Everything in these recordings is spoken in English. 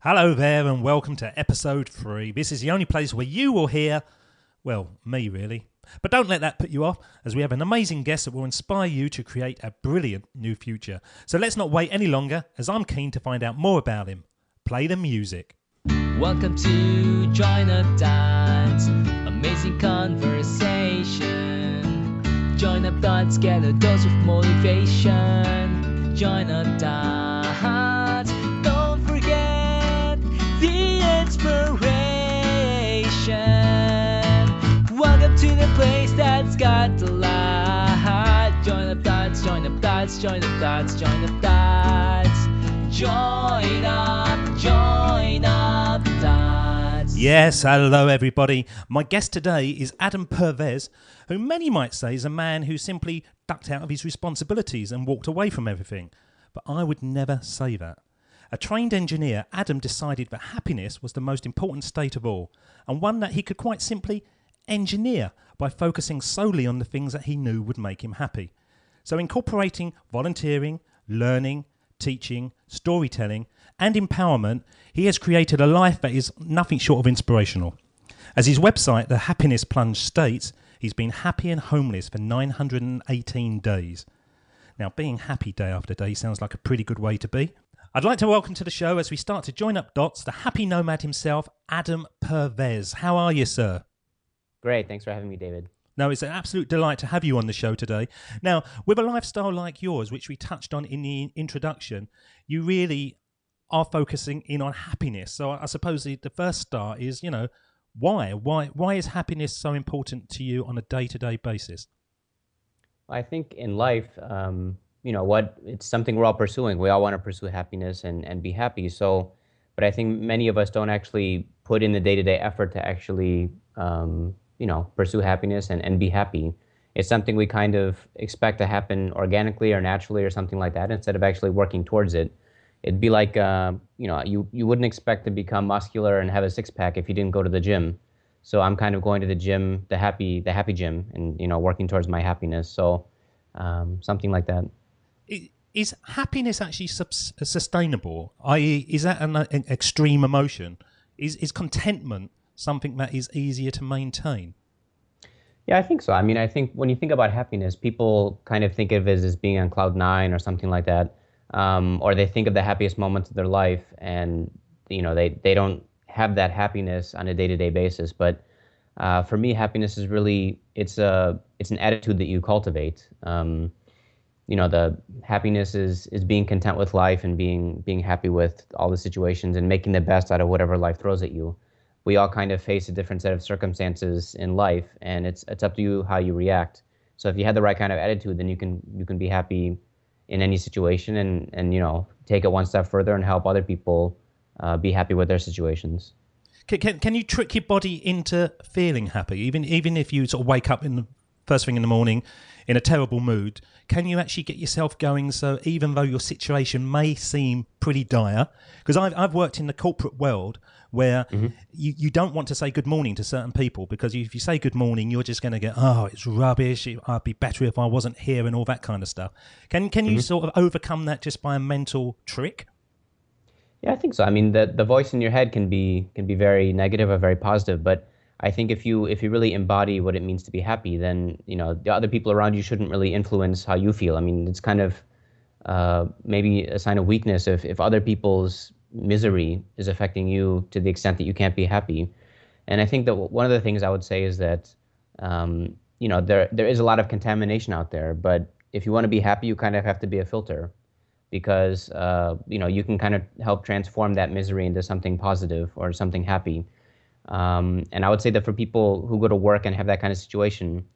Hello there and welcome to episode 3. This is the only place where you will hear, well, me really. But don't let that put you off, as we have an amazing guest that will inspire you to create a brilliant new future. So let's not wait any longer, as I'm keen to find out more about him. Play the music. Welcome to Join a Dance, amazing conversation. Join up dance, get a dose of motivation. Join a dance, don't forget the inspiration. Welcome to the place that's got the light. Join up dance, join up dance, join up dance, join up dance. Join up dance. Yes, hello everybody. My guest today is Adam Pervez, who many might say is a man who simply ducked out of his responsibilities and walked away from everything. But I would never say that. A trained engineer, Adam decided that happiness was the most important state of all, and one that he could quite simply engineer by focusing solely on the things that he knew would make him happy. So incorporating volunteering, learning, teaching, storytelling, and empowerment, he has created a life that is nothing short of inspirational. As his website, The Happiness Plunge, states, he's been happy and homeless for 918 days. Now, being happy day after day sounds like a pretty good way to be. I'd like to welcome to the show, as we start to join up dots, the happy nomad himself, Adam Pervez. How are you, sir? Great. Thanks for having me, David. No, it's an absolute delight to have you on the show today. Now, with a lifestyle like yours, which we touched on in the introduction, you really are focusing in on happiness. So I suppose the first start is, why? Why is happiness so important to you on a day-to-day basis? I think in life, it's something we're all pursuing. We all want to pursue happiness and be happy. But I think many of us don't actually put in the day-to-day effort to actually pursue happiness and be happy. It's something we kind of expect to happen organically or naturally or something like that, instead of actually working towards it. It'd be like, you wouldn't expect to become muscular and have a six-pack if you didn't go to the gym. So I'm kind of going to the gym, the happy gym, and, working towards my happiness. So something like that. Is happiness actually sustainable? I.e., is that an extreme emotion? Is contentment something that is easier to maintain? Yeah, I think so. I mean, I think when you think about happiness, people kind of think of it as being on cloud nine or something like that. Or they think of the happiest moments of their life, and they don't have that happiness on a day-to-day basis. But for me, happiness is really it's an attitude that you cultivate. The happiness is being content with life and being happy with all the situations and making the best out of whatever life throws at you. We all kind of face a different set of circumstances in life, and it's up to you how you react. So if you have the right kind of attitude, then you can be happy in any situation and take it one step further and help other people be happy with their situations. Can you trick your body into feeling happy, even if you sort of wake up in the first thing in the morning in a terrible mood? Can you actually get yourself going, so even though your situation may seem pretty dire? Because I've worked in the corporate world where you don't want to say good morning to certain people, because if you say good morning, you're just going to get, oh, it's rubbish, I'd be better if I wasn't here, and all that kind of stuff. Can you sort of overcome that just by a mental trick? Yeah, I think so. I mean, the voice in your head can be very negative or very positive, but I think if you really embody what it means to be happy, then the other people around you shouldn't really influence how you feel. I mean, it's kind of maybe a sign of weakness if other people's misery is affecting you to the extent that you can't be happy. And I think that one of the things I would say is that there is a lot of contamination out there, but if you want to be happy, you kind of have to be a filter, because you can kind of help transform that misery into something positive or something happy. And I would say that for people who go to work and have that kind of situation,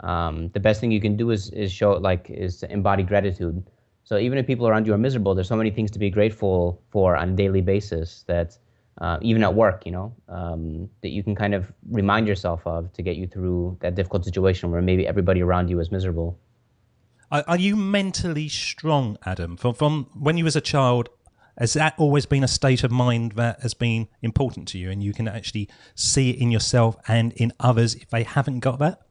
the best thing you can do is to embody gratitude. So even if people around you are miserable, there's so many things to be grateful for on a daily basis that even at work, that you can kind of remind yourself of to get you through that difficult situation where maybe everybody around you is miserable. Are you mentally strong, Adam? From when you was a child, has that always been a state of mind that has been important to you, and you can actually see it in yourself and in others if they haven't got that?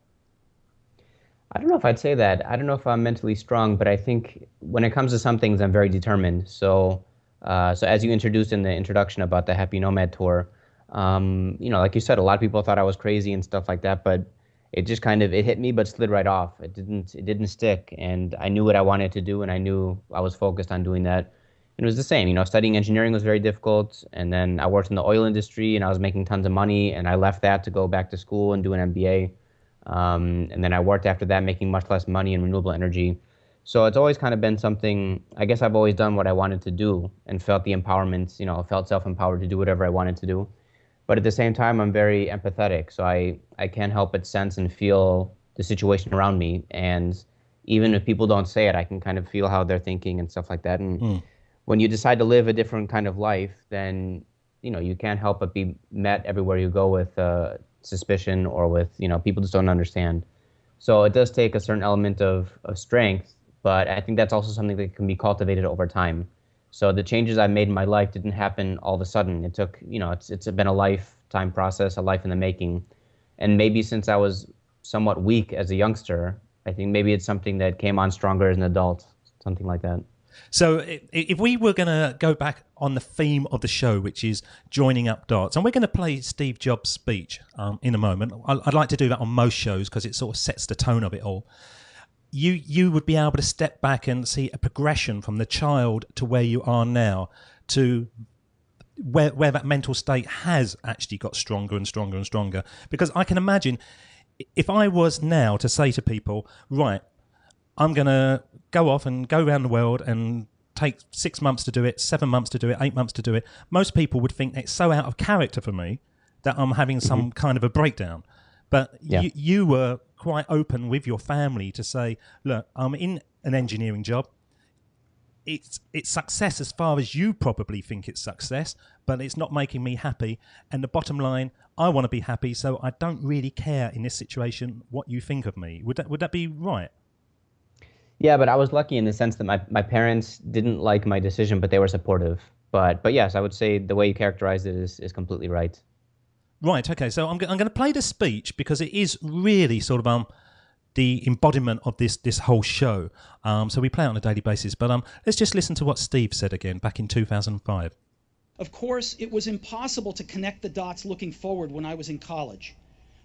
I don't know if I'd say that. I don't know if I'm mentally strong, but I think when it comes to some things, I'm very determined. So So as you introduced in the introduction about the Happy Nomad tour, like you said, a lot of people thought I was crazy and stuff like that, but it just kind of it hit me, but slid right off. It didn't stick, and I knew what I wanted to do, and I knew I was focused on doing that. And it was the same, studying engineering was very difficult, and then I worked in the oil industry, and I was making tons of money, and I left that to go back to school and do an MBA. And then I worked after that, making much less money in renewable energy. So it's always kind of been something, I guess I've always done what I wanted to do and felt the empowerment, felt self-empowered to do whatever I wanted to do. But at the same time, I'm very empathetic. So I can't help but sense and feel the situation around me. And even if people don't say it, I can kind of feel how they're thinking and stuff like that. And when you decide to live a different kind of life, then, you can't help but be met everywhere you go with suspicion or with, people just don't understand. So it does take a certain element of strength, but I think that's also something that can be cultivated over time. So the changes I made in my life didn't happen all of a sudden. It took, it's been a lifetime process, a life in the making. And maybe since I was somewhat weak as a youngster, I think maybe it's something that came on stronger as an adult, something like that. So if we were going to go back on the theme of the show, which is joining up dots, and we're going to play Steve Jobs' speech in a moment. I'd like to do that on most shows because it sort of sets the tone of it all. You would be able to step back and see a progression from the child to where you are now to where that mental state has actually got stronger and stronger and stronger. Because I can imagine if I was now to say to people, right, I'm going to go off and go around the world and take 6 months to do it, 7 months to do it, 8 months to do it. Most people would think it's so out of character for me that I'm having some kind of a breakdown. But you were quite open with your family to say, look, I'm in an engineering job. It's success as far as you probably think it's success, but it's not making me happy. And the bottom line, I want to be happy, so I don't really care in this situation what you think of me. Would that be right? Yeah, but I was lucky in the sense that my parents didn't like my decision, but they were supportive. But yes, I would say the way you characterized it is completely right. Right, okay. So I'm going to play the speech because it is really sort of the embodiment of this whole show. So we play it on a daily basis. But let's just listen to what Steve said again back in 2005. Of course, it was impossible to connect the dots looking forward when I was in college.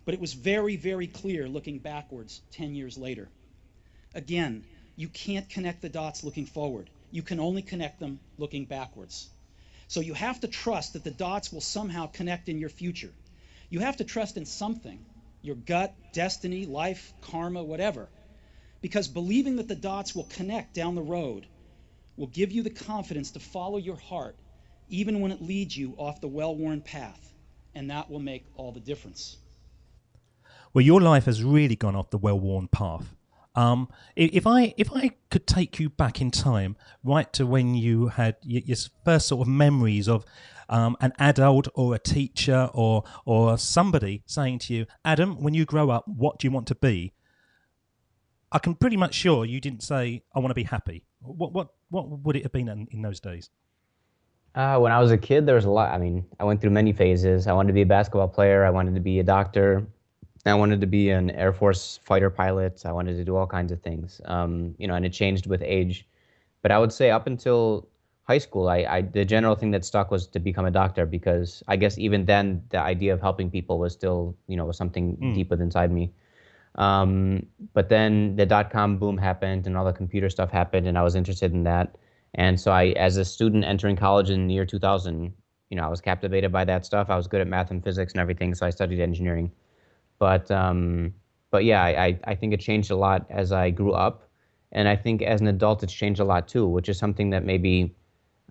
But it was very, very clear looking backwards 10 years later. Again, you can't connect the dots looking forward. You can only connect them looking backwards. So you have to trust that the dots will somehow connect in your future. You have to trust in something, your gut, destiny, life, karma, whatever. Because believing that the dots will connect down the road will give you the confidence to follow your heart, even when it leads you off the well-worn path. And that will make all the difference. Well, your life has really gone off the well-worn path. If I could take you back in time, right to when you had your first sort of memories of an adult or a teacher or somebody saying to you, Adam, when you grow up, what do you want to be? I can pretty much sure you didn't say, I want to be happy. What would it have been in those days? When I was a kid, there was a lot. I mean, I went through many phases. I wanted to be a basketball player. I wanted to be a doctor. I wanted to be an Air Force fighter pilot. I wanted to do all kinds of things, and it changed with age. But I would say up until high school, the general thing that stuck was to become a doctor because I guess even then the idea of helping people was still, was something deep within inside me. But then the dot-com boom happened and all the computer stuff happened and I was interested in that. And so as a student entering college in the year 2000, I was captivated by that stuff. I was good at math and physics and everything, so I studied engineering. But yeah, I think it changed a lot as I grew up. And I think as an adult, it's changed a lot too, which is something that maybe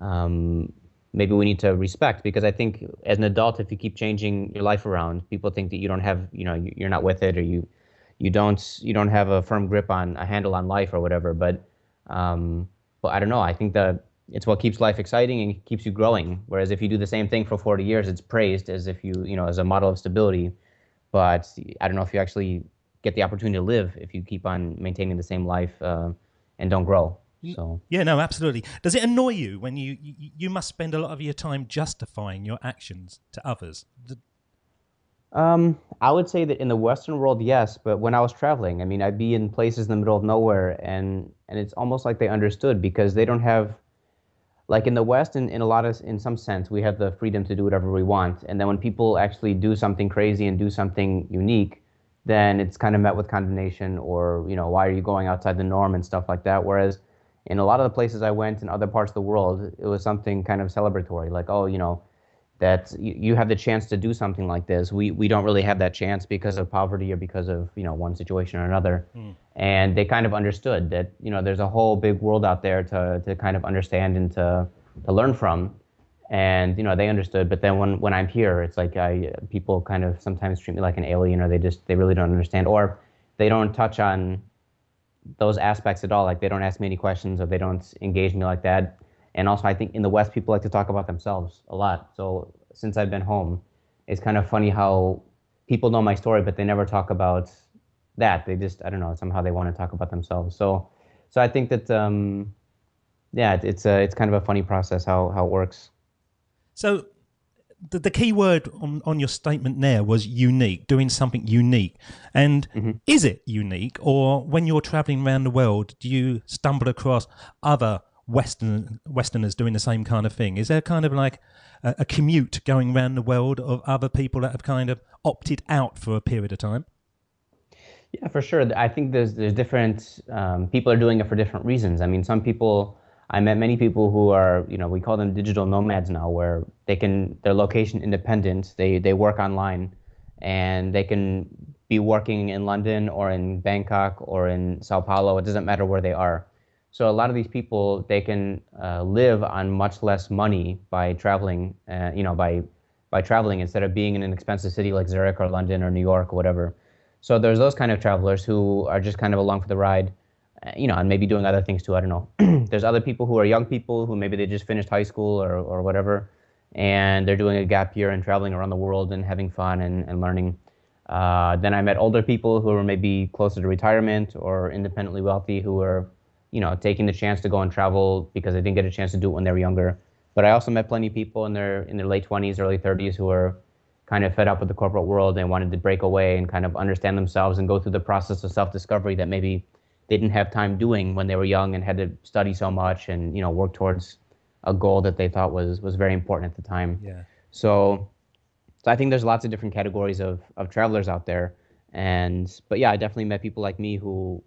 we need to respect, because I think as an adult, if you keep changing your life around, people think that you don't have, you're not with it, or you don't have a firm grip on a handle on life or whatever. But I don't know. I think that it's what keeps life exciting and keeps you growing. Whereas if you do the same thing for 40 years, it's praised as if as a model of stability. But I don't know if you actually get the opportunity to live if you keep on maintaining the same life and don't grow. So yeah, no, absolutely. Does it annoy you when you must spend a lot of your time justifying your actions to others? I would say that in the Western world, yes. But when I was traveling, I mean, I'd be in places in the middle of nowhere, and it's almost like they understood because they don't have like in the West, in some sense, we have the freedom to do whatever we want. And then when people actually do something crazy and do something unique, then it's kind of met with condemnation or, why are you going outside the norm and stuff like that. Whereas in a lot of the places I went in other parts of the world, it was something kind of celebratory, like, oh, that you have the chance to do something like this. We don't really have that chance because of poverty or because of, one situation or another. And they kind of understood that, there's a whole big world out there to kind of understand and to learn from. And, they understood. But then when I'm here, it's like people kind of sometimes treat me like an alien, or they really don't understand, or they don't touch on those aspects at all. Like they don't ask me any questions, or they don't engage me like that. And also, I think in the West, people like to talk about themselves a lot. So since I've been home, it's kind of funny how people know my story, but they never talk about that. They just, I don't know, somehow they want to talk about themselves. So I think that, it's kind of a funny process how it works. So the key word on your statement there was unique, doing something unique. And is it unique, or when you're traveling around the world, do you stumble across other Westerners doing the same kind of thing? Is there kind of like a commute going around the world of other people that have kind of opted out for a period of time? Yeah, for sure. I think there's different people are doing it for different reasons. I mean, I met many people who are, we call them digital nomads now, where they're location independent. They work online, and they can be working in London or in Bangkok or in Sao Paulo. It doesn't matter where they are. So a lot of these people, they can live on much less money by traveling, by traveling instead of being in an expensive city like Zurich or London or New York or whatever. So there's those kind of travelers who are just kind of along for the ride, and maybe doing other things too. I don't know. There's other people who are young people who maybe they just finished high school or whatever, and they're doing a gap year and traveling around the world and having fun and learning. Then I met older people who were maybe closer to retirement or independently wealthy who were taking the chance to go and travel because they didn't get a chance to do it when they were younger. But I also met plenty of people in their late 20s, early 30s who were kind of fed up with the corporate world and wanted to break away and kind of understand themselves and go through the process of self-discovery that maybe they didn't have time doing when they were young and had to study so much and work towards a goal that they thought was very important at the time. Yeah. So I think there's lots of different categories of travelers out there. But yeah, I definitely met people like me who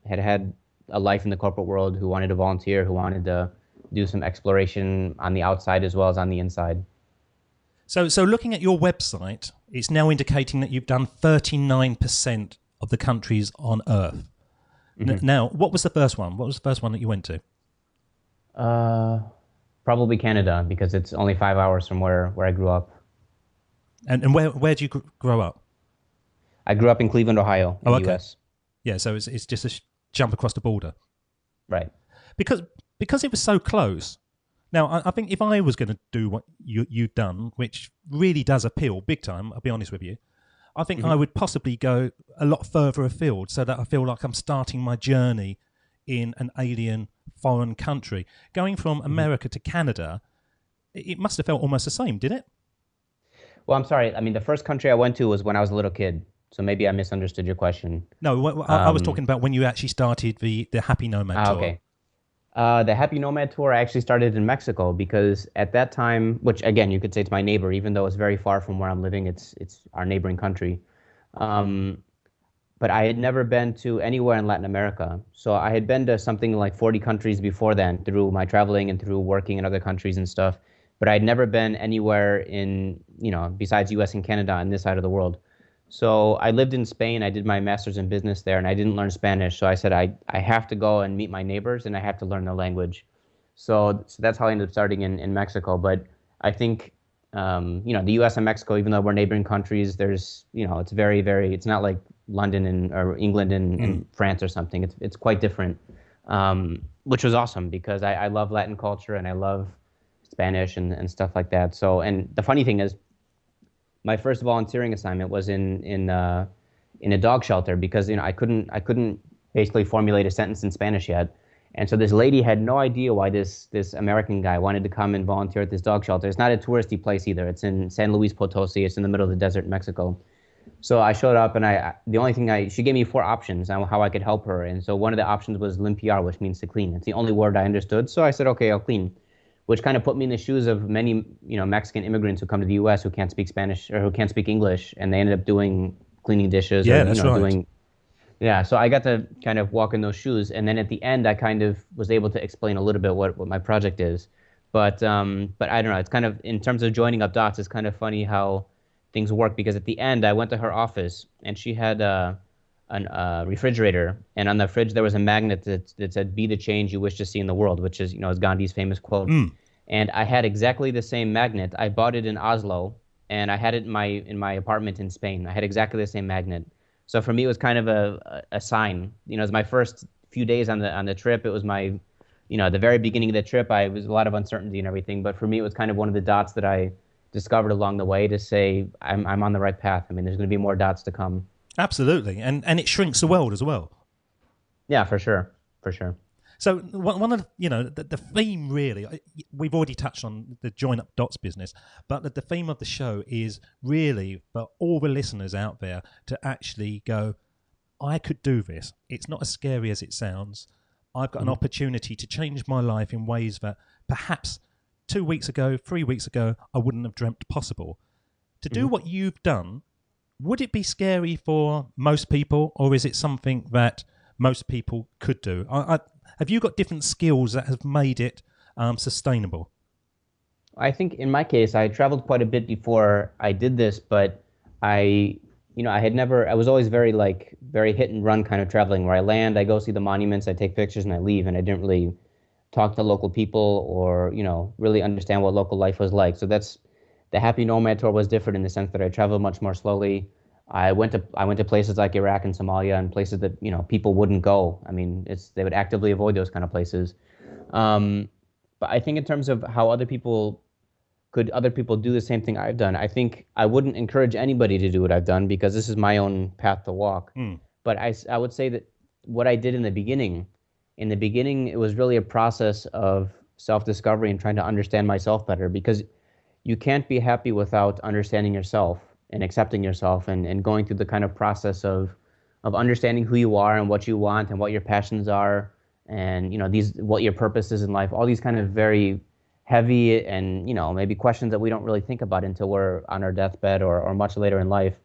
had a life in the corporate world, who wanted to volunteer, who wanted to do some exploration on the outside as well as on the inside. So looking at your website, it's now indicating that you've done 39% of the countries on Earth. Now, what was the first one? What was the first one that you went to? Probably Canada, because it's only 5 hours from where I grew up. And where did you grow up? I grew up in Cleveland, Ohio, in the US. Yeah, so it's just a jump across the border. Right. Because it was so close. Now, I think if I was going to do what you've done, which really does appeal big time, I'll be honest with you, I think I would possibly go a lot further afield so that I feel like I'm starting my journey in an alien foreign country. Going from America to Canada, it must have felt almost the same, did it? Well, I'm sorry. I mean, the first country I went to was when I was a little kid. So maybe I misunderstood your question. No, I was talking about when you actually started the Happy Nomad tour. Okay. The Happy Nomad tour I actually started in Mexico because at that time, which again you could say it's my neighbor, even though it's very far from where I'm living, it's our neighboring country. But I had never been to anywhere in Latin America. So I had been to something like 40 countries before then through my traveling and through working in other countries and stuff. But I'd never been anywhere in, besides US and Canada on this side of the world. So I lived in Spain. I did my master's in business there, and I didn't learn Spanish. So I said, I have to go and meet my neighbors, and I have to learn their language. So that's how I ended up starting in Mexico. But I think, the U.S. and Mexico, even though we're neighboring countries, there's, it's very, very, it's not like London or England and France or something. It's quite different, which was awesome because I love Latin culture and I love Spanish and stuff like that. So, and the funny thing is, my first volunteering assignment was in a dog shelter because I couldn't basically formulate a sentence in Spanish yet, and so this lady had no idea why this American guy wanted to come and volunteer at this dog shelter. It's not a touristy place either. It's in San Luis Potosi. It's in the middle of the desert in Mexico. So I showed up and the only thing she gave me 4 options on how I could help her, and so one of the options was limpiar, which means to clean. It's the only word I understood. So I said, okay, I'll clean. which kind of put me in the shoes of many, Mexican immigrants who come to the U.S. who can't speak Spanish or who can't speak English, and they ended up cleaning dishes or, Yeah, that's right. doing. Yeah, so I got to kind of walk in those shoes, and then at the end, I kind of was able to explain a little bit what my project is. But I don't know. It's kind of in terms of joining up dots. It's kind of funny how things work because at the end, I went to her office, and she had a refrigerator, and on the fridge there was a magnet that said "Be the change you wish to see in the world," which is Gandhi's famous quote. And I had exactly the same magnet. I bought it in Oslo, and I had it in my apartment in Spain. I had exactly the same magnet. So for me, it was kind of a sign. It was my first few days on the trip. It was my, the very beginning of the trip. I was a lot of uncertainty and everything. But for me, it was kind of one of the dots that I discovered along the way to say I'm on the right path. I mean, there's going to be more dots to come. Absolutely, and it shrinks the world as well. Yeah, for sure, for sure. So one of the theme really, we've already touched on the join up dots business, but the theme of the show is really for all the listeners out there to actually go, I could do this. It's not as scary as it sounds. I've got an opportunity to change my life in ways that perhaps 2 weeks ago, 3 weeks ago, I wouldn't have dreamt possible. To do what you've done, would it be scary for most people, or is it something that most people could do? Have you got different skills that have made it sustainable? I think in my case, I traveled quite a bit before I did this, but I was always very hit and run kind of traveling where I land, I go see the monuments, I take pictures and I leave, and I didn't really talk to local people or, really understand what local life was like. So the Happy Nomad tour was different in the sense that I traveled much more slowly. I went to places like Iraq and Somalia and places that people wouldn't go. I mean, they would actively avoid those kind of places. But I think in terms of how other people do the same thing I've done, I think I wouldn't encourage anybody to do what I've done because this is my own path to walk. But I would say that what I did in the beginning, it was really a process of self-discovery and trying to understand myself better because you can't be happy without understanding yourself and accepting yourself and going through the kind of process of understanding who you are and what you want and what your passions are and what your purpose is in life, all these kind of very heavy and maybe questions that we don't really think about until we're on our deathbed or much later in life.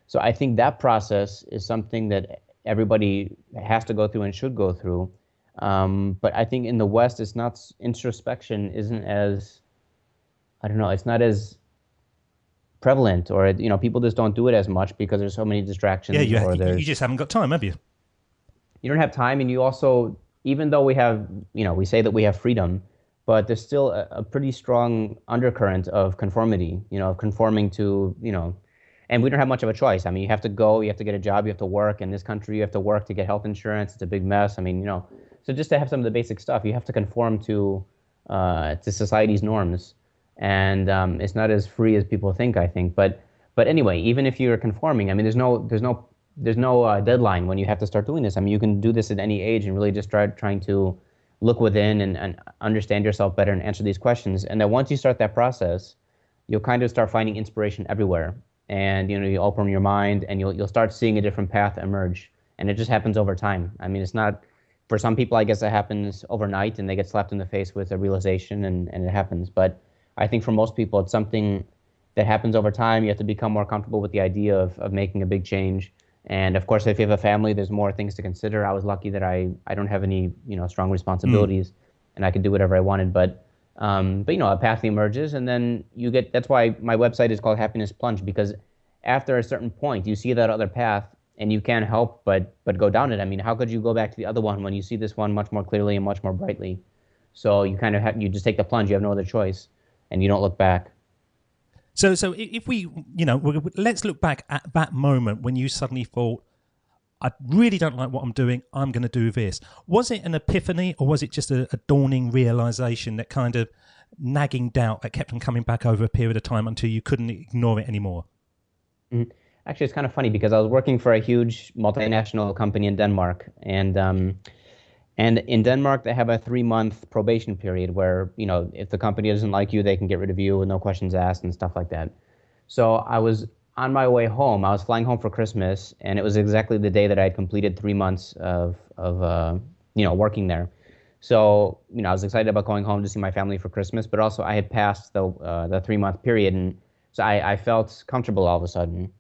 So I think that process is something that everybody has to go through and should go through. But I think in the West, introspection isn't as, I don't know, it's not as prevalent, or people just don't do it as much because there's so many distractions. Yeah, you just haven't got time, have you? You don't have time, and you also, even though we have, we say that we have freedom, but there's still a pretty strong undercurrent of conformity, of conforming to, and we don't have much of a choice. I mean, you have to go, you have to get a job, you have to work. In this country, you have to work to get health insurance. It's a big mess. I mean, so just to have some of the basic stuff, you have to conform to society's norms. And it's not as free as people think, I think. But anyway, even if you're conforming, I mean, there's no deadline when you have to start doing this. I mean, you can do this at any age and really just start trying to look within and understand yourself better and answer these questions. And then once you start that process, you'll kind of start finding inspiration everywhere. And you open your mind and you'll start seeing a different path emerge. And it just happens over time. I mean, it's not, for some people, I guess it happens overnight and they get slapped in the face with a realization and it happens. But I think for most people, it's something that happens over time. You have to become more comfortable with the idea of making a big change. And of course, if you have a family, there's more things to consider. I was lucky that I don't have any strong responsibilities, and I could do whatever I wanted. But a path emerges, and then that's why my website is called Happiness Plunge, because after a certain point, you see that other path, and you can't help but go down it. I mean, how could you go back to the other one when you see this one much more clearly and much more brightly? So you kind of you just take the plunge. You have no other choice. And you don't look back. So if we, let's look back at that moment when you suddenly thought, I really don't like what I'm doing, I'm going to do this. Was it an epiphany, or was it just a dawning realization, that kind of nagging doubt that kept on coming back over a period of time until you couldn't ignore it anymore? Mm-hmm. Actually, it's kind of funny because I was working for a huge multinational company in Denmark, and in Denmark, they have a 3-month probation period where, if the company doesn't like you, they can get rid of you with no questions asked and stuff like that. So I was on my way home. I was flying home for Christmas, and it was exactly the day that I had completed 3 months of working there. So, I was excited about going home to see my family for Christmas, but also I had passed the 3 month period, and so I felt comfortable all of a sudden.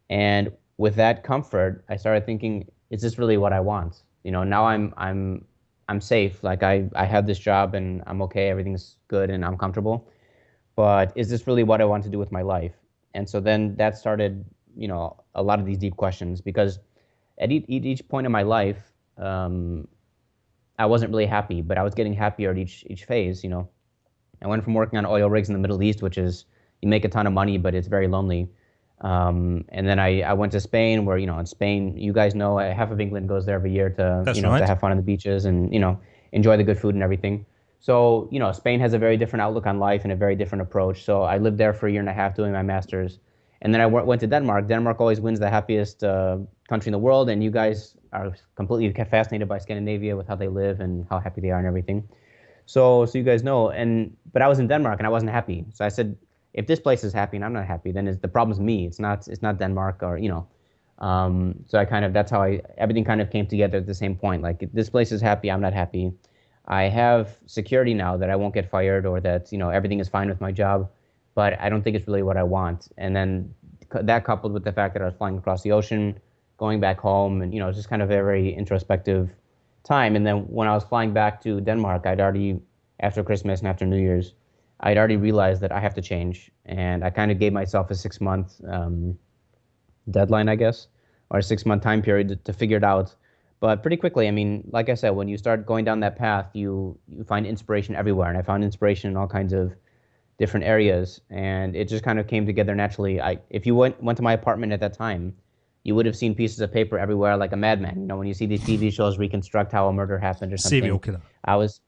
And with that comfort, I started thinking, is this really what I want? Now I'm safe. Like I have this job and I'm okay, everything's good and I'm comfortable. But is this really what I want to do with my life? And so then that started, a lot of these deep questions, because at each point in my life, I wasn't really happy, but I was getting happier at each phase. I went from working on oil rigs in the Middle East, which is you make a ton of money, but it's very lonely. And then I went to Spain, where in Spain, you guys know, half of England goes there every year to That's right. to have fun on the beaches and enjoy the good food and everything. So Spain has a very different outlook on life and a very different approach. So I lived there for a year and a half doing my master's, and then I went to Denmark. Denmark always wins the happiest country in the world, and you guys are completely fascinated by Scandinavia with how they live and how happy they are and everything. So you guys know, but I was in Denmark and I wasn't happy. So I said, if this place is happy and I'm not happy, then the problem's me. It's not Denmark or. So that's how everything kind of came together at the same point. Like, if this place is happy, I'm not happy. I have security now that I won't get fired, or that everything is fine with my job, but I don't think it's really what I want. And then that, coupled with the fact that I was flying across the ocean, going back home, and it's just kind of a very introspective time. And then when I was flying back to Denmark, after Christmas and after New Year's, I'd already realized that I have to change, and I kind of gave myself a 6 month deadline, I guess, or a 6 month time period to figure it out. But pretty quickly, I mean, like I said, when you start going down that path, you find inspiration everywhere, and I found inspiration in all kinds of different areas, and it just kind of came together naturally. If you went to my apartment at that time, you would have seen pieces of paper everywhere, like a madman. When you see these TV shows reconstruct how a murder happened or something. Serial killer. I was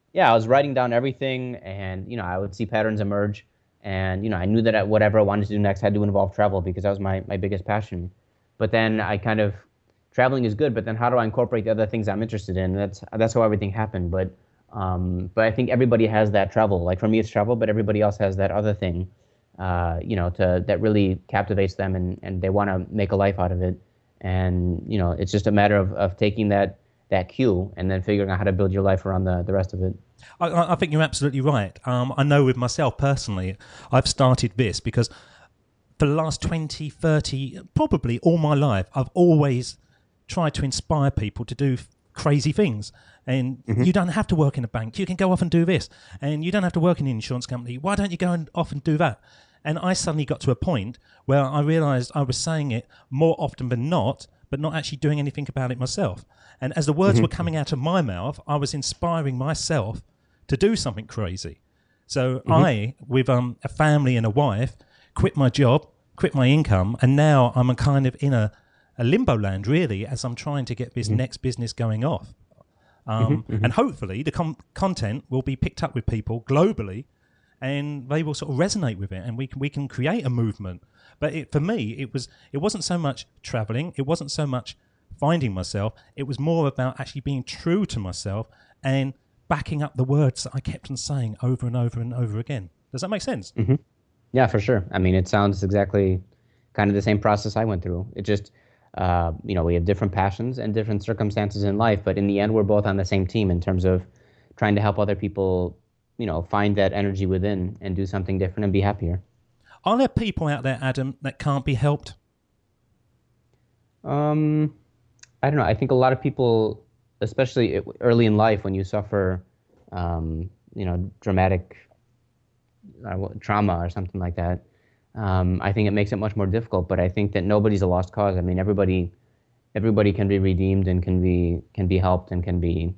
writing down everything, and I would see patterns emerge, and I knew that whatever I wanted to do next had to involve travel, because that was my biggest passion. But then traveling is good, but then how do I incorporate the other things I'm interested in? That's how everything happened. But I think everybody has that travel. Like, for me, it's travel, but everybody else has that other thing, that really captivates them, and they want to make a life out of it. And it's just a matter of taking that cue and then figuring out how to build your life around the rest of it. I think you're absolutely right. I know with myself personally, I've started this because for the last 20, 30, probably all my life, I've always tried to inspire people to do crazy things. And you don't have to work in a bank. You can go off and do this. And you don't have to work in an insurance company. Why don't you go off and do that? And I suddenly got to a point where I realized I was saying it more often than not, but not actually doing anything about it myself. And as the words were coming out of my mouth, I was inspiring myself to do something crazy. So I, with a family and a wife, quit my job, quit my income, and now I'm kind of in a limbo land, really, as I'm trying to get this next business going off. And hopefully the content will be picked up with people globally, and they will sort of resonate with it, and we can create a movement. But for me, it wasn't so much traveling, it wasn't so much finding myself, it was more about actually being true to myself and backing up the words that I kept on saying over and over and over again. Does that make sense? Yeah, for sure. I mean, it sounds exactly kind of the same process I went through. It just, we have different passions and different circumstances in life, but in the end, we're both on the same team in terms of trying to help other people, find that energy within and do something different and be happier. Are there people out there, Adam, that can't be helped? I don't know. I think a lot of people, especially early in life, when you suffer, dramatic trauma or something like that, I think it makes it much more difficult. But I think that nobody's a lost cause. I mean, everybody can be redeemed and can be helped and can be.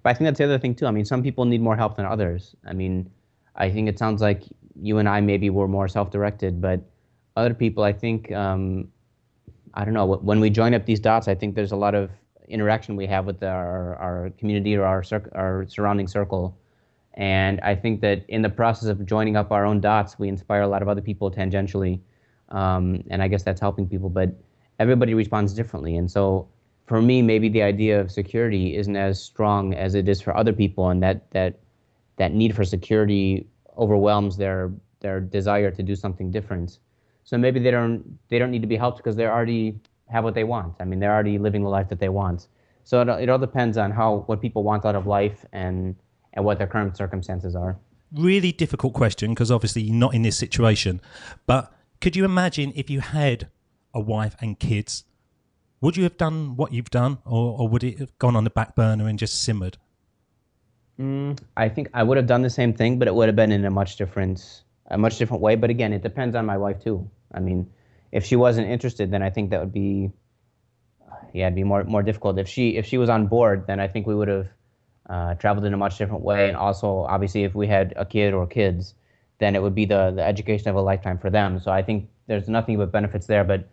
But I think that's the other thing too. I mean, some people need more help than others. I mean, I think it sounds like you and I maybe were more self-directed, but other people, I think, I don't know. When we join up these dots, I think there's a lot of interaction we have with our community or our surrounding circle. And I think that in the process of joining up our own dots, we inspire a lot of other people tangentially. And I guess that's helping people, but everybody responds differently. And so for me, maybe the idea of security isn't as strong as it is for other people, and that need for security overwhelms their desire to do something different. So maybe they don't need to be helped because they already have what they want. I mean, they're already living the life that they want. So it all depends on what people want out of life and what their current circumstances are. Really difficult question because obviously you're not in this situation. But could you imagine if you had a wife and kids? Would you have done what you've done, or would it have gone on the back burner and just simmered? I think I would have done the same thing, but it would have been in a much different way. But again, it depends on my wife too. I mean, if she wasn't interested, then I think that would be, yeah, it'd be more difficult. If she was on board, then I think we would have traveled in a much different way. And also, obviously, if we had a kid or kids, then it would be the education of a lifetime for them. So I think there's nothing but benefits there. But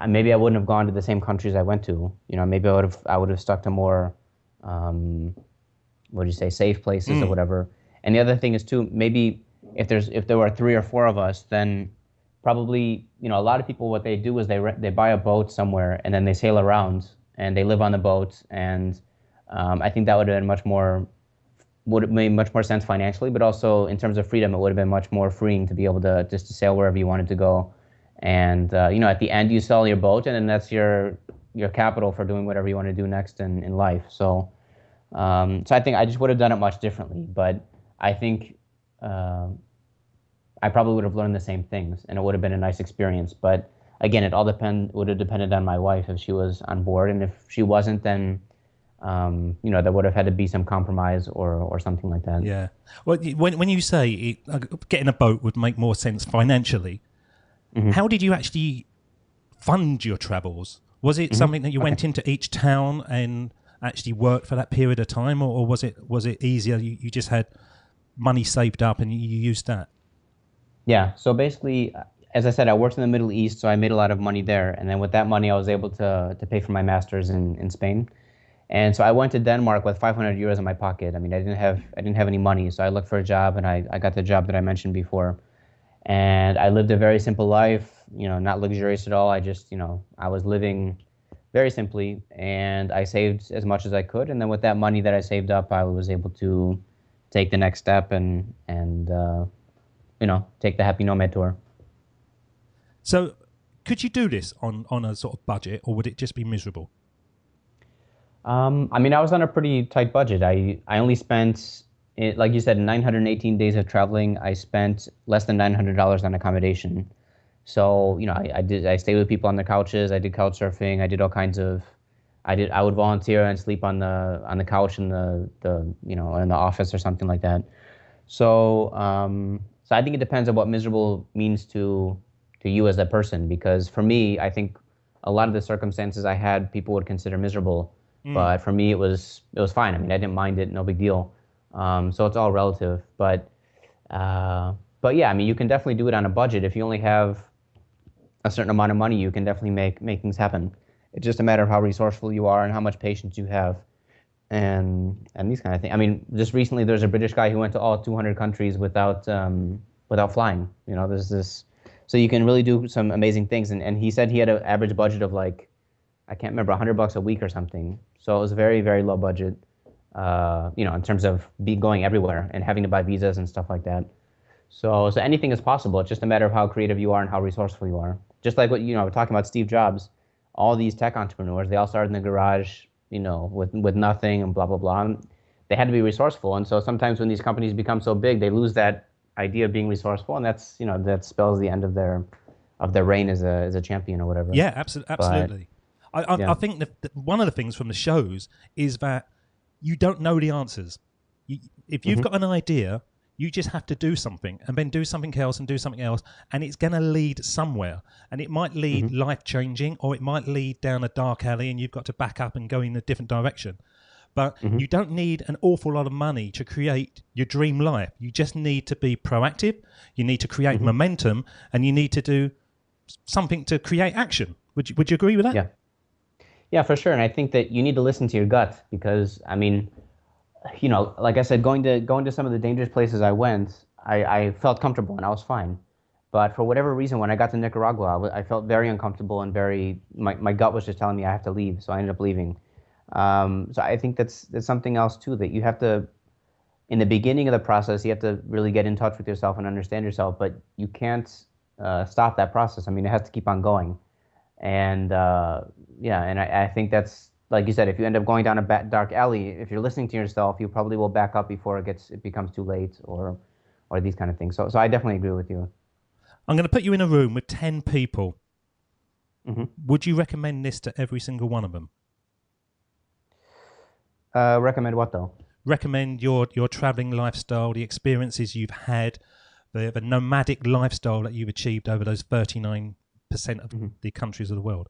maybe I wouldn't have gone to the same countries I went to. You know, maybe I would have stuck to more, what do you say, safe places or whatever. And the other thing is too, maybe if there were 3 or 4 of us, then probably, you know, a lot of people, what they do is they buy a boat somewhere and then they sail around and they live on the boat. And I think that would have made much more sense financially, but also in terms of freedom, it would have been much more freeing to be able to just to sail wherever you wanted to go. And you know, at the end, you sell your boat, and then that's your capital for doing whatever you want to do next in life. So I think I just would have done it much differently. But I think I probably would have learned the same things, and it would have been a nice experience. But again, it all would have depended on my wife if she was on board, and if she wasn't, then you know, there would have had to be some compromise or something like that. Yeah. Well, when you say getting a boat would make more sense financially, how did you actually fund your travels? Was it something that you went into each town and actually worked for that period of time, or was it easier? You just had money saved up and you used that? Yeah. So basically, as I said, I worked in the Middle East, so I made a lot of money there, and then with that money, I was able to pay for my master's in Spain. And so I went to Denmark with 500 euros in my pocket. I mean, I didn't have any money, so I looked for a job, and I got the job that I mentioned before. And I lived a very simple life, you know, not luxurious at all. I just, you know, I was living very simply, and I saved as much as I could. And then with that money that I saved up, I was able to take the next step and you know, take the Happy Nomad tour. So could you do this on a sort of budget, or would it just be miserable? I mean, I was on a pretty tight budget. I only spent, like you said, 918 days of traveling. I spent less than $900 on accommodation. So, you know, I stayed with people on their couches. I did couch surfing. I did all kinds of, I would volunteer and sleep on the couch in the you know, in the office or something like that. So, so I think it depends on what miserable means to you as a person. Because for me, I think a lot of the circumstances I had, people would consider miserable. But for me, it was fine. I mean, I didn't mind it, no big deal. So it's all relative. But yeah, I mean, you can definitely do it on a budget. If you only have a certain amount of money, you can definitely make things happen. It's just a matter of how resourceful you are and how much patience you have, and these kind of things. I mean, just recently, there's a British guy who went to all 200 countries without flying. You know, there's this. So you can really do some amazing things. And he said he had an average budget of like, I can't remember, $100 a week or something. So it was very, very low budget, you know, in terms of going everywhere and having to buy visas and stuff like that. So anything is possible. It's just a matter of how creative you are and how resourceful you are. Just like what, you know, we're talking about Steve Jobs, all these tech entrepreneurs, they all started in the garage, you know, with nothing and blah, blah, blah. And they had to be resourceful. And so sometimes when these companies become so big, they lose that idea of being resourceful. And that's, you know, that spells the end of their reign as a champion or whatever. Yeah, absolutely. I think that one of the things from the shows is that you don't know the answers. If you've got an idea, you just have to do something and then do something else and do something else, and it's going to lead somewhere. And it might lead life-changing, or it might lead down a dark alley and you've got to back up and go in a different direction. But you don't need an awful lot of money to create your dream life. You just need to be proactive, you need to create momentum, and you need to do something to create action. Would you agree with that? Yeah. Yeah, for sure. And I think that you need to listen to your gut because, I mean, you know, like I said, going to some of the dangerous places I went, I felt comfortable and I was fine. But for whatever reason, when I got to Nicaragua, I felt very uncomfortable and my gut was just telling me I have to leave. So I ended up leaving. So I think that's something else too, that you have to, in the beginning of the process, you have to really get in touch with yourself and understand yourself, but you can't stop that process. I mean, it has to keep on going. And yeah, and I think that's like you said, if you end up going down a dark alley, if you're listening to yourself, you probably will back up before it becomes too late, or these kind of things. So I definitely agree with you. I'm going to put you in a room with 10 people. Hmm. Would you recommend this to every single one of them? Recommend what though? Recommend your traveling lifestyle, the experiences you've had, the nomadic lifestyle that you've achieved over those 39% of the countries of the world.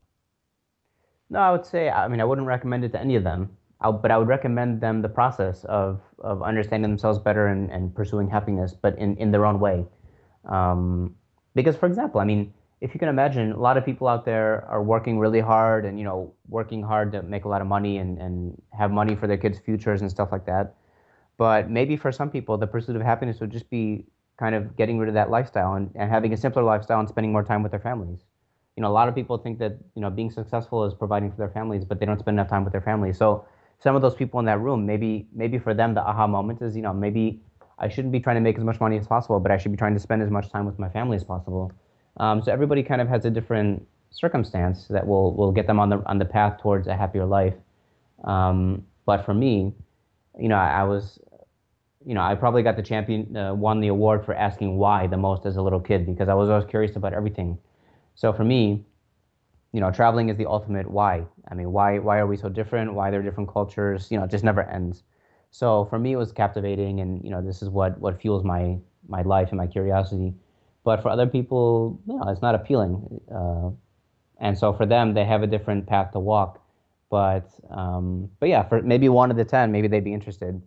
No, I would say, I mean, I wouldn't recommend it to any of them, but I would recommend them the process of understanding themselves better and pursuing happiness, but in their own way. Because, for example, I mean, if you can imagine, a lot of people out there are working really hard and, working hard to make a lot of money and have money for their kids' futures and stuff like that. But maybe for some people, the pursuit of happiness would just be kind of getting rid of that lifestyle and having a simpler lifestyle and spending more time with their families. A lot of people think that, being successful is providing for their families, but they don't spend enough time with their families. So some of those people in that room, maybe for them, the aha moment is, maybe I shouldn't be trying to make as much money as possible, but I should be trying to spend as much time with my family as possible. So everybody kind of has a different circumstance that will get them on the path towards a happier life. But for me, I was, I probably got the won the award for asking why the most as a little kid, because I was always curious about everything. So for me, traveling is the ultimate why. I mean, why are we so different? Why there are different cultures? It just never ends. So for me, it was captivating, and this is what fuels my life and my curiosity. But for other people, it's not appealing. And so for them, they have a different path to walk. But yeah, for maybe 1 of the 10, maybe they'd be interested.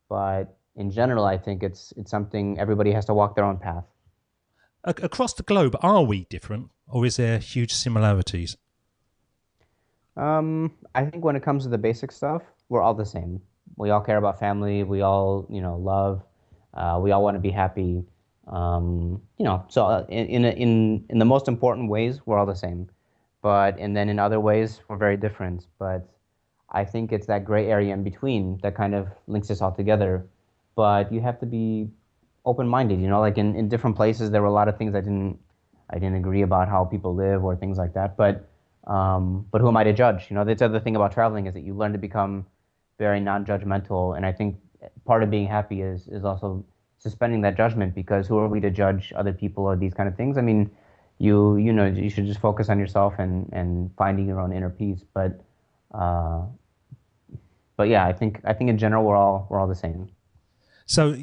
But in general, I think it's something everybody has to walk their own path. Across the globe, are we different, or is there huge similarities? I think when it comes to the basic stuff, we're all the same. We all care about family. We all, love. We all want to be happy. So in the most important ways, we're all the same. And then in other ways, we're very different. But I think it's that gray area in between that kind of links us all together. But you have to be open-minded, like in different places, there were a lot of things I didn't agree about how people live or things like that. But who am I to judge? The other thing about traveling is that you learn to become very non-judgmental. And I think part of being happy is also suspending that judgment, because who are we to judge other people or these kind of things? I mean, you should just focus on yourself and finding your own inner peace. But yeah, I think in general we're all the same. So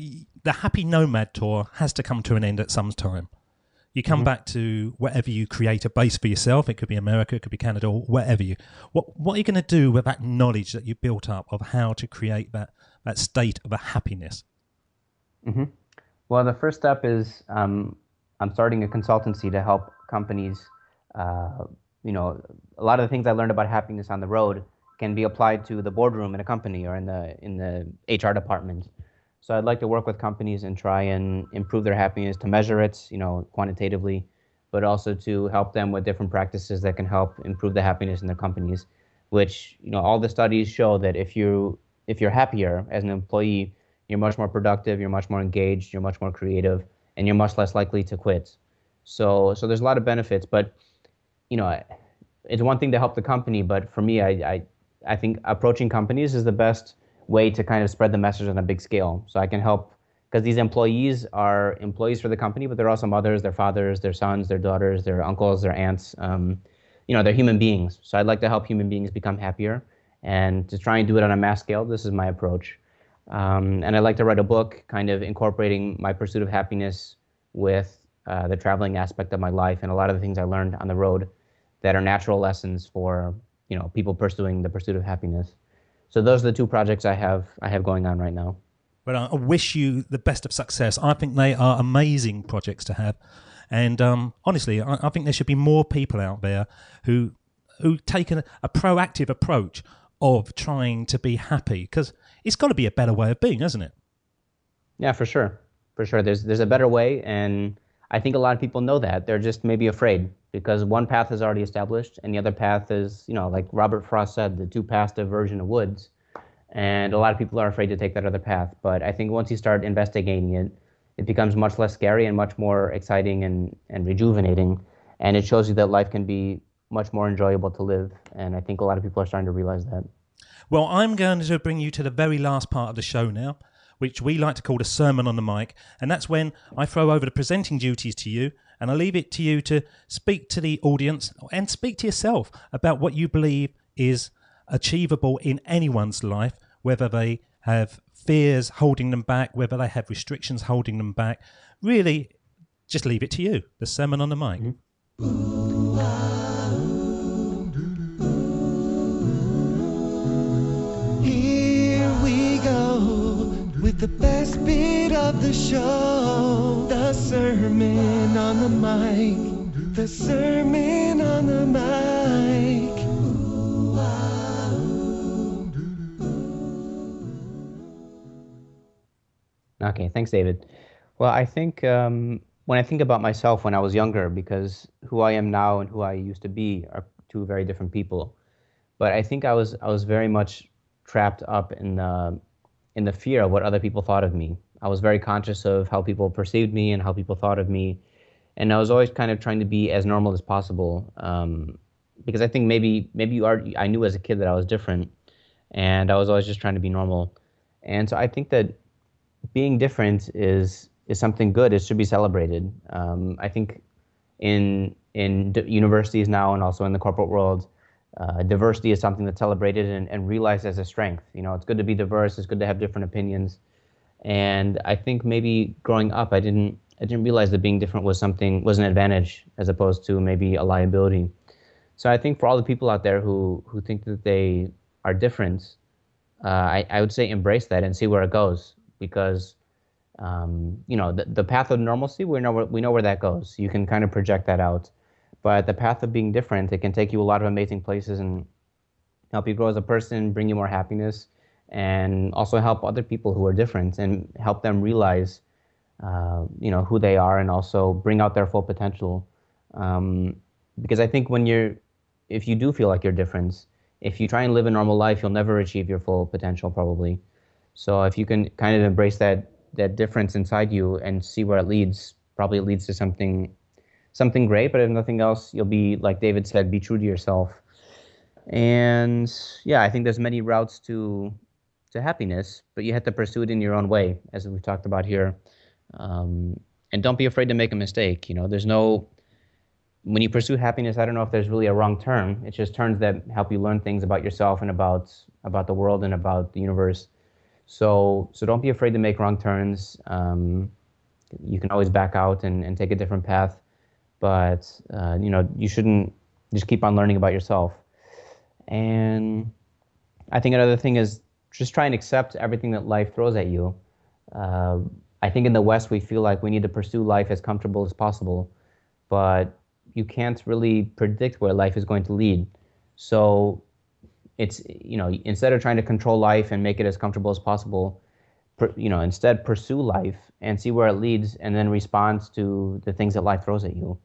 the Happy Nomad tour has to come to an end at some time. You come back to wherever you create a base for yourself. It could be America, it could be Canada, or wherever you. What are you going to do with that knowledge that you built up of how to create that state of a happiness? Mm-hmm. Well, the first step is I'm starting a consultancy to help companies. A lot of the things I learned about happiness on the road can be applied to the boardroom in a company or in the HR department. So I'd like to work with companies and try and improve their happiness, to measure it, quantitatively, but also to help them with different practices that can help improve the happiness in their companies. Which, all the studies show that if you're happier as an employee, you're much more productive, you're much more engaged, you're much more creative, and you're much less likely to quit. So there's a lot of benefits, but it's one thing to help the company, but for me, I think approaching companies is the best way to kind of spread the message on a big scale. So I can help, because these employees are employees for the company, but they're also mothers, their fathers, their sons, their daughters, their uncles, their aunts. They're human beings. So I'd like to help human beings become happier, and to try and do it on a mass scale. This is my approach. And I'd like to write a book kind of incorporating my pursuit of happiness with the traveling aspect of my life and a lot of the things I learned on the road that are natural lessons for, people pursuing the pursuit of happiness. So those are the 2 projects I have going on right now. Well, I wish you the best of success. I think they are amazing projects to have. And honestly, I think there should be more people out there who take a proactive approach of trying to be happy, because it's got to be a better way of being, hasn't it? Yeah, for sure. For sure. There's a better way, and I think a lot of people know that. They're just maybe afraid, because one path is already established and the other path is, like Robert Frost said, the 2 paths diverge in the woods. And a lot of people are afraid to take that other path. But I think once you start investigating it, it becomes much less scary and much more exciting and rejuvenating. And it shows you that life can be much more enjoyable to live. And I think a lot of people are starting to realize that. Well, I'm going to bring you to the very last part of the show now, which we like to call the sermon on the mic, and that's when I throw over the presenting duties to you, and I leave it to you to speak to the audience and speak to yourself about what you believe is achievable in anyone's life, whether they have fears holding them back, whether they have restrictions holding them back. Really, just leave it to you, the sermon on the mic. Here we go with the best bit of the show, the sermon on the mic, the sermon on the mic. Okay, thanks, David. Well, I think when I think about myself when I was younger, because who I am now and who I used to be are two very different people. But I think I was very much trapped up in the fear of what other people thought of me. I was very conscious of how people perceived me and how people thought of me, and I was always kind of trying to be as normal as possible. Because I think maybe I knew as a kid that I was different, and I was always just trying to be normal. And so I think that being different is something good. It should be celebrated. I think in universities now and also in the corporate world, diversity is something that's celebrated and realized as a strength. You know, it's good to be diverse. It's good to have different opinions. And I think maybe growing up, I didn't realize that being different was an advantage as opposed to maybe a liability. So I think for all the people out there who think that they are different, I would say embrace that and see where it goes. Because the path of normalcy, we know where that goes. You can kind of project that out. But the path of being different, it can take you a lot of amazing places and help you grow as a person, bring you more happiness, and also help other people who are different and help them realize, who they are and also bring out their full potential. Because I think if you do feel like you're different, if you try and live a normal life, you'll never achieve your full potential probably. So if you can kind of embrace that difference inside you and see where it leads, probably it leads to something great. But if nothing else, you'll be, like David said, be true to yourself. And yeah, I think there's many routes to happiness, but you have to pursue it in your own way, as we've talked about here. And don't be afraid to make a mistake. When you pursue happiness, I don't know if there's really a wrong term. It's just terms that help you learn things about yourself and about the world and about the universe. So don't be afraid to make wrong turns. You can always back out and take a different path, but you shouldn't just keep on learning about yourself. And I think another thing is just try and accept everything that life throws at you. I think in the West we feel like we need to pursue life as comfortable as possible, but you can't really predict where life is going to lead. So it's, instead of trying to control life and make it as comfortable as possible, instead pursue life and see where it leads and then respond to the things that life throws at you,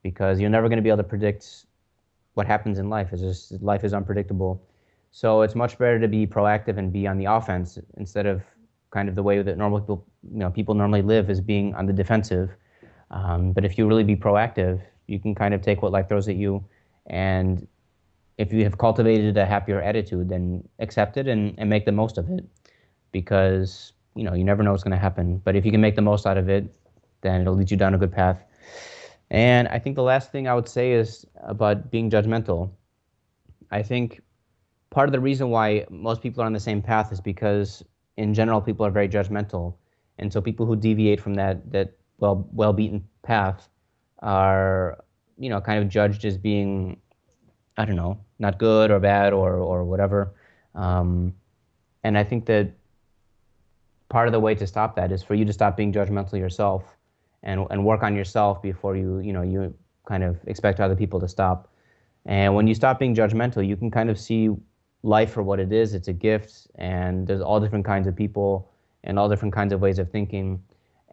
because you're never going to be able to predict what happens in life. Life is unpredictable. So it's much better to be proactive and be on the offense instead of kind of the way that normal people normally live, is being on the defensive. But if you really be proactive, you can kind of take what life throws at you, and if you have cultivated a happier attitude, then accept it and make the most of it, because you never know what's going to happen. But if you can make the most out of it, then it'll lead you down a good path. And I think the last thing I would say is about being judgmental. I think part of the reason why most people are on the same path is because in general people are very judgmental, and so people who deviate from that well-beaten path are kind of judged as being, I don't know, not good or bad or whatever. And I think that part of the way to stop that is for you to stop being judgmental yourself and work on yourself before you kind of expect other people to stop. And when you stop being judgmental, you can kind of see life for what it is. It's a gift, and there's all different kinds of people and all different kinds of ways of thinking.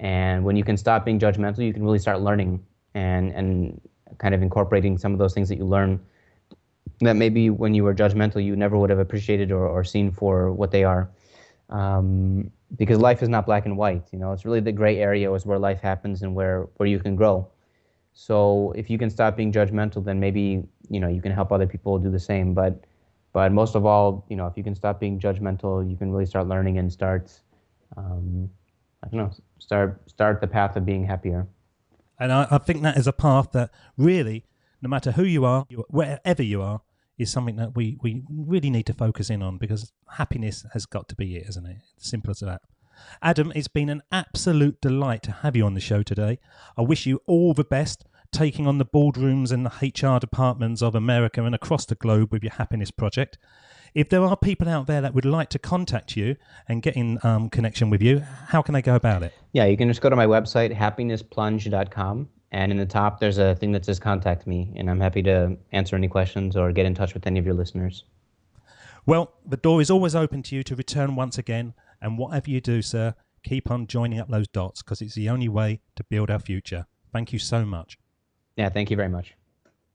And when you can stop being judgmental, you can really start learning and kind of incorporating some of those things that you learn that maybe when you were judgmental you never would have appreciated or seen for what they are. Because life is not black and white. It's really the gray area is where life happens and where you can grow. So if you can stop being judgmental, then maybe you can help other people do the same. But But most of all, if you can stop being judgmental, you can really start learning and start, I don't know, start the path of being happier. And I think that is a path that really, no matter who you are, wherever you are, is something that we really need to focus in on, because happiness has got to be it, isn't it? Simple as that. Adam, it's been an absolute delight to have you on the show today. I wish you all the best taking on the boardrooms and the HR departments of America and across the globe with your happiness project. If there are people out there that would like to contact you and get in connection with you, how can they go about it? Yeah, you can just go to my website, happinessplunge.com, and in the top there's a thing that says contact me, and I'm happy to answer any questions or get in touch with any of your listeners. Well, the door is always open to you to return once again, and whatever you do, sir, keep on joining up those dots, because it's the only way to build our future. Thank you so much. Yeah, thank you very much.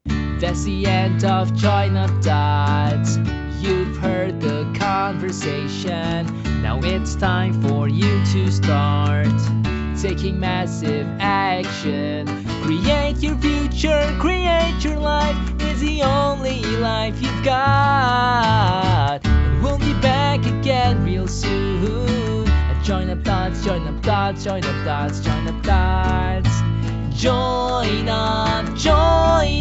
That's the end of Join Up Dots. You've heard the conversation. Now it's time for you to start taking massive action. Create your future, create your life. It's the only life you've got. And we'll be back again real soon. Join Up Dots, Join Up Dots, Join Up Dots, Join Up Dots. Join up, join